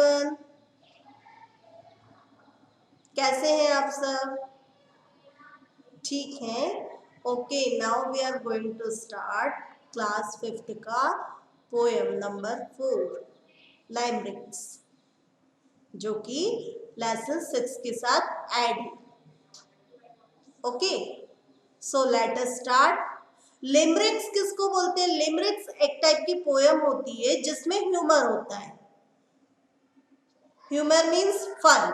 Everyone, कैसे हैं आप सब? ठीक हैं? Okay, now we are going to start class 5th का पोएम नंबर 4 लाइमरिक्स, जो कि लेसन 6 के साथ ऐड है। Okay, so let us start. Limericks किसको बोलते हैं? लिमरिक्स एक टाइप की पोएम होती है जिसमें ह्यूमर होता है। ह्यूमर मीन्स फन,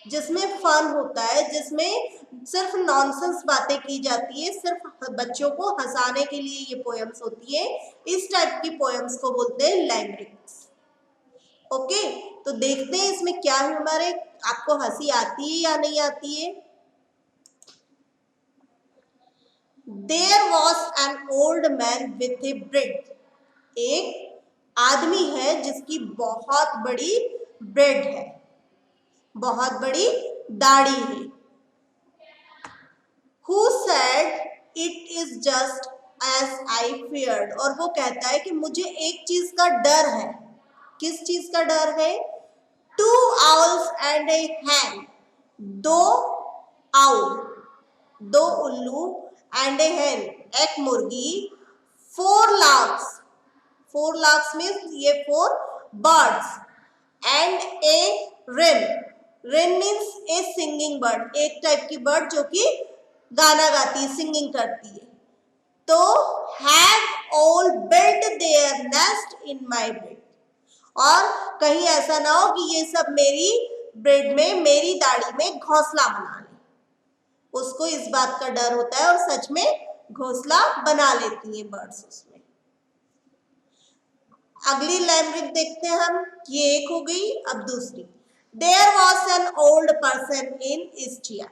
जिसमें फन होता है, जिसमें सिर्फ नॉनसेंस बातें की जाती है, सिर्फ बच्चों को हंसाने के लिए ये पोएम्स होती है। इस टाइप की पोएम्स को बोलते हैं लाइमरिक्स। ओके, तो देखते हैं इसमें क्या ह्यूमर है, आपको हंसी आती है या नहीं आती है। There was an old man with a beard. एक आदमी है जिसकी बहुत बड़ी बेड है, बहुत बड़ी दाढ़ी है। Who said it is just as I feared? और वो कहता है कि मुझे एक चीज का डर है। किस चीज का डर है? 2 owls and a hen. 2 owl, 2 उल्लू, and a hen, एक मुर्गी, 4 larks. 4 larks means ये 4 birds, and a wren. wren means a singing bird, एक टाइप की बर्ड जो कि गाना गाती है, सिंगिंग करती है। तो have all built their nest in my bed. और कहीं ऐसा ना हो कि ये सब मेरी बेड में, मेरी दाढ़ी में घोंसला बना ले। उसको इस बात का डर होता है और सच में घोंसला बना लेती है बर्ड्स उसमें। अगली लाइमरिक देखते हैं हम, ये एक हो गई, अब दूसरी। There was an old person in Istria.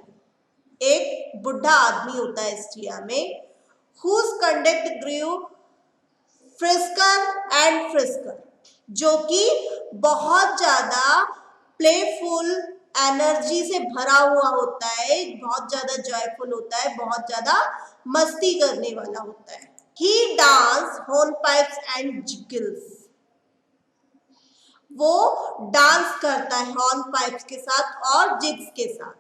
एक बुढ़ा आदमी होता है इस्ट्रिया में, whose conduct grew frisker and frisker, जो कि बहुत ज्यादा प्लेफुल, एनर्जी से भरा हुआ होता है, बहुत ज्यादा जॉयफुल होता है, बहुत ज्यादा मस्ती करने वाला होता है। He dance hornpipes and jiggles. वो डांस करता है हॉर्न पाइप्स के साथ और जिग्स के साथ।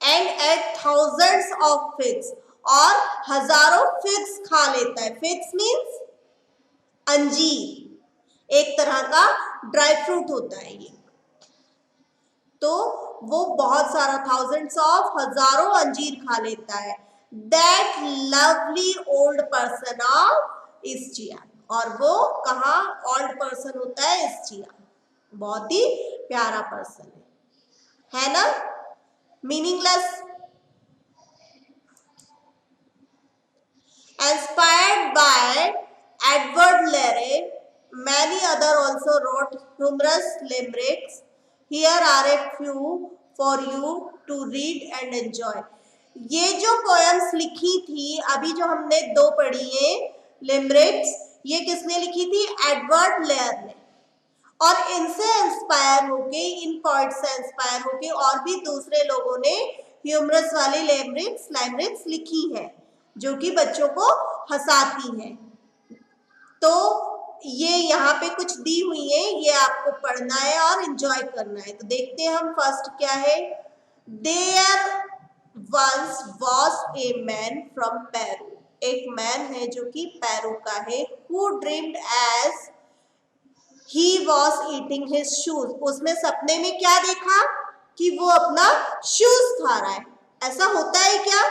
And at thousands of figs, और हजारों फिग्स खा लेता है। फिग्स मीन्स अंजीर, एक तरह का ड्राई फ्रूट होता है ये। तो वो बहुत सारा थाउजेंड्स ऑफ, हजारों अंजीर खा लेता है। That lovely old person of Istria, और वो कहाँ ओल्ड पर्सन होता है? इस्ट्रिया। बहुत ही प्यारा पर्सन है ना? Meaningless. Inspired by Edward Leary, many other also wrote humorous limericks. Here are a few for you to read and enjoy. ये जो पोएम्स लिखी थी, अभी जो हमने 2 पढ़ी है लिमरिक्स, ये किसने लिखी थी? एडवर्ड लेयर ने। और इनसे इंस्पायर होके, इन पॉइंट्स से इंस्पायर होके और भी दूसरे लोगों ने ह्यूमरस वाली लाइमरिक्स लिखी है, जो कि बच्चों को हंसाती हैं। तो ये यहाँ पे कुछ दी हुई है, ये आपको पढ़ना है और एंजॉय करना है। तो देखते हैं हम। फर्स्ट क्या है? There once was a man from Peru. एक मैन है जो कि पेरू का है। Who dreamed as he was eating his shoes. उसने सपने में क्या देखा? कि वो अपना शूज खा रहा है। ऐसा होता है क्या?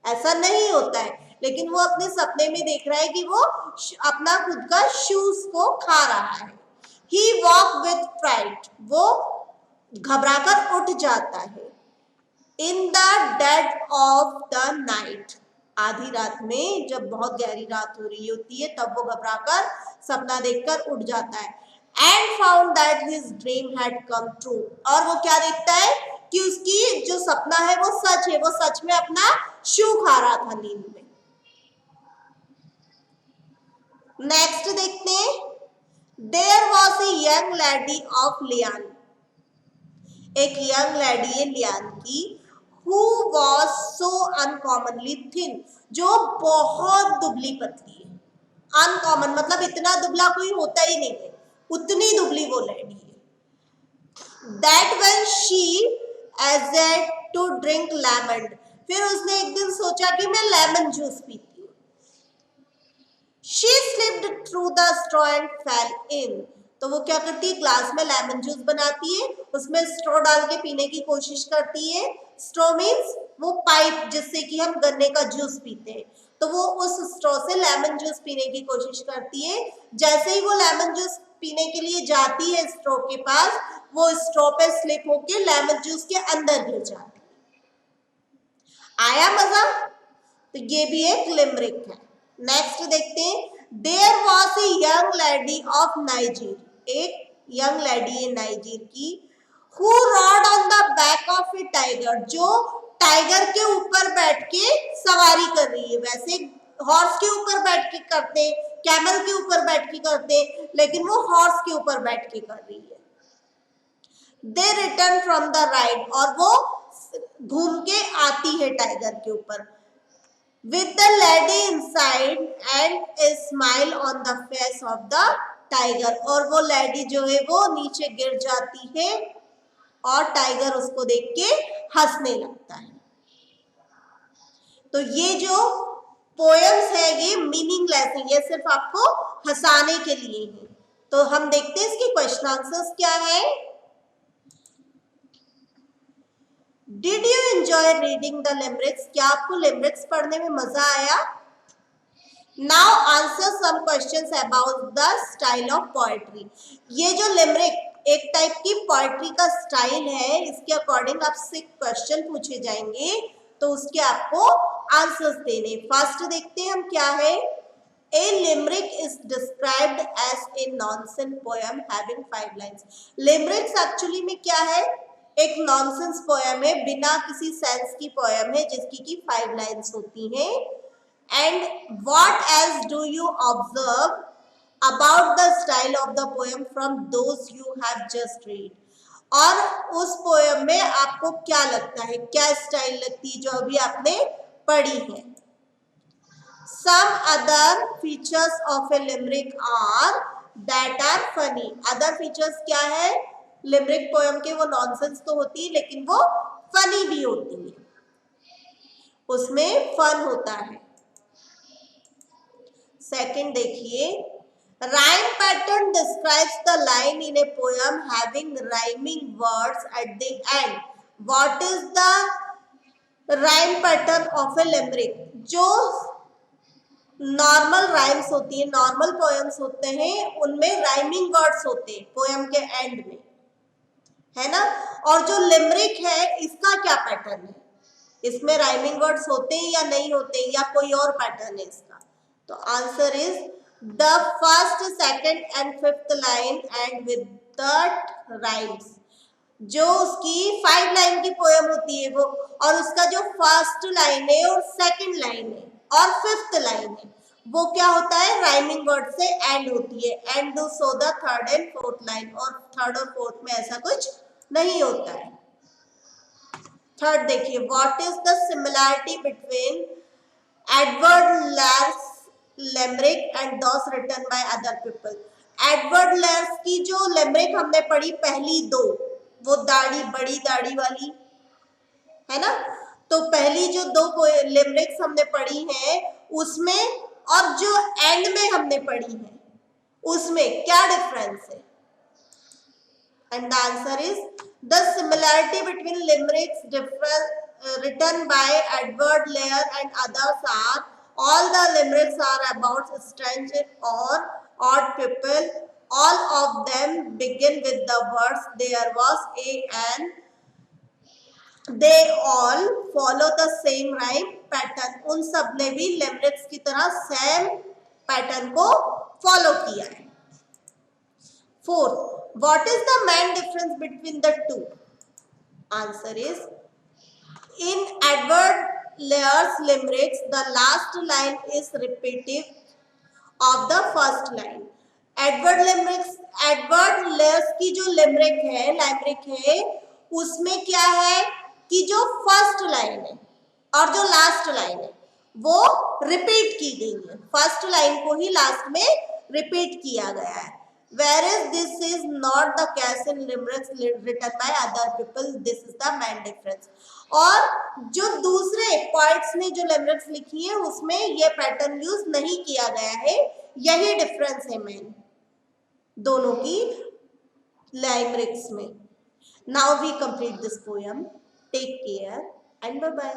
ऐसा नहीं होता है, लेकिन वो अपने सपने में देख रहा है कि वो अपना खुद का शूज को खा रहा है। He walked with fright. वो घबराकर उठ जाता है। In the dead of the night. आधी रात में, जब बहुत गहरी रात हो रही होती है, तब वो घबराकर सपना देखकर उठ जाता है। And found that his dream had come true. और वो क्या देखता है? कि उसकी जो सपना है वो सच है, वो सच में अपना शू खा रहा था नींद में। नेक्स्ट देखते हैं। There was a young lady of Lian. एक यंग लेडी है लियान की, who was so uncommonly thin, जो बहुत दुबली पतली है। अनकॉमन मतलब इतना दुबला कोई होता ही नहीं है, उतनी दुबली वो लेडी है। that when she as to drink lemon, फिर उसने एक दिन सोचा कि मैं लेमन जूस पीती हूँ. She slipped through the straw and fell in. तो वो क्या करती है, ग्लास में लेमन जूस बनाती है, उसमें स्ट्रॉ डाल के पीने की कोशिश करती है. स्ट्रॉ मीन्स वो पाइप जिससे कि हम गन्ने का जूस पीते हैं. तो वो उस स्ट्रॉ से लेमन जूस पीने की कोशिश करती है. जैसे ही वो लेमन जूस पीने के लिए जाती है स्ट्रॉ के पास, वो स्ट्रॉ पे स्लिप होके लेमन जूस के अंदर गिर जाती है. आया मजा? तो ये भी एक लिमरिक है. नेक्स्ट देखते हैं. There was a young lady of Niger, एक यंग लेडी है नाइजीर की, who rode on the back of a tiger, जो टाइगर के ऊपर बैठ के सवारी कर रही है. वैसे हॉर्स के ऊपर बैठ के करते, कैमल के ऊपर बैठ के करते, लेकिन वो हॉर्स के ऊपर बैठ के कर रही है. दे रिटर्न फ्रॉम द राइड, और वो घूम के आती है टाइगर के ऊपर. With the lady inside and a smile on the face of the tiger, और वो लेडी जो है वो नीचे गिर जाती है और टाइगर उसको देख के हंसने लगता है. तो ये जो पोएम्स है ये मीनिंगलेस है, ये सिर्फ आपको हंसाने के लिए है. तो हम देखते हैं इसके क्वेश्चन आंसर्स क्या है. Did you enjoy reading the limericks? क्या आपको लिमरिक्स पढ़ने में मजा आया? Now answer some questions about the style of poetry. ये जो लिमरिक एक टाइप की पोएट्री का स्टाइल है, इसके अकॉर्डिंग आपसे क्वेश्चन पूछे जाएंगे, तो उसके आपको आंसर्स देने. फर्स्ट देखते हैं हम क्या है. A limerick is described as a nonsense poem having 5 lines. लिमरिक्स actually में क्या है, एक नॉनसेंस पोएम है, बिना किसी सेंस की पोएम है, जिसकी की 5 लाइन्स होती हैं. And what else do you observe about the style of the poem from those you have just read, और उस पोएम में आपको क्या लगता है, क्या स्टाइल लगती है जो अभी आपने पढ़ी है. Some other features of a limerick are that are funny. Other features क्या है लिमरिक पोएम के, वो नॉनसेंस तो होती है लेकिन वो फनी भी होती है, उसमें फन होता है. सेकंड देखिए. Rhyme pattern describes the line in a poem having rhyming words at the end. What is the rhyme pattern of a limerick? जो नॉर्मल राइम्स होती है, नॉर्मल पोएम्स होते हैं, उनमें राइमिंग वर्ड्स होते हैं पोएम के एंड में, है ना. और जो लिमरिक है इसका क्या पैटर्न है, इसमें राइमिंग वर्ड्स होते हैं या नहीं होते हैं, या कोई और पैटर्न है इसका? तो answer is the first, second and fifth line and with the rhymes. जो उसकी 5 लाइन की पोएम होती है वो, और उसका जो फर्स्ट लाइन है और सेकंड लाइन है और फिफ्थ लाइन है, वो क्या होता है, राइमिंग वर्ड से एंड होती है. And do so the third and fourth line, और थर्ड और फोर्थ में ऐसा कुछ नहीं होता है. थर्ड देखिए. What is the similarity between Edward Lear's limerick and those written by other people? Edward Lear's की जो लिमरिक हमने पढ़ी पहली दो, वो दाढ़ी, बड़ी दाढ़ी वाली है ना, तो पहली जो 2 लिमरिक्स हमने पढ़ी है उसमें और जो एंड में हमने पढ़ी है उसमें क्या डिफरेंस है? And the answer is the similarity between limericks written by Edward Lear and others are all the limericks are about strange or odd people. All of them begin with the words there was a and they all follow the same rhyme pattern. उन सब ने भी लिमरिक्स की तरह same pattern को follow किया है. Fourth. What is the main difference between the two? Answer is in Edward Lear's limericks, the last line is repetitive of the first line. Edward Lear's की जो लिमरिक है उसमें क्या है कि जो फर्स्ट लाइन है और जो लास्ट लाइन है वो रिपीट की गई है. फर्स्ट लाइन को ही लास्ट में रिपीट किया गया है. whereas this is not the case in limericks written by other people. This is the main difference. और जो दूसरे poets ने जो limericks लिखी है उसमें ये pattern use नहीं किया गया है, यही difference है main दोनों की limericks में. Now we complete this poem. Take care and bye bye.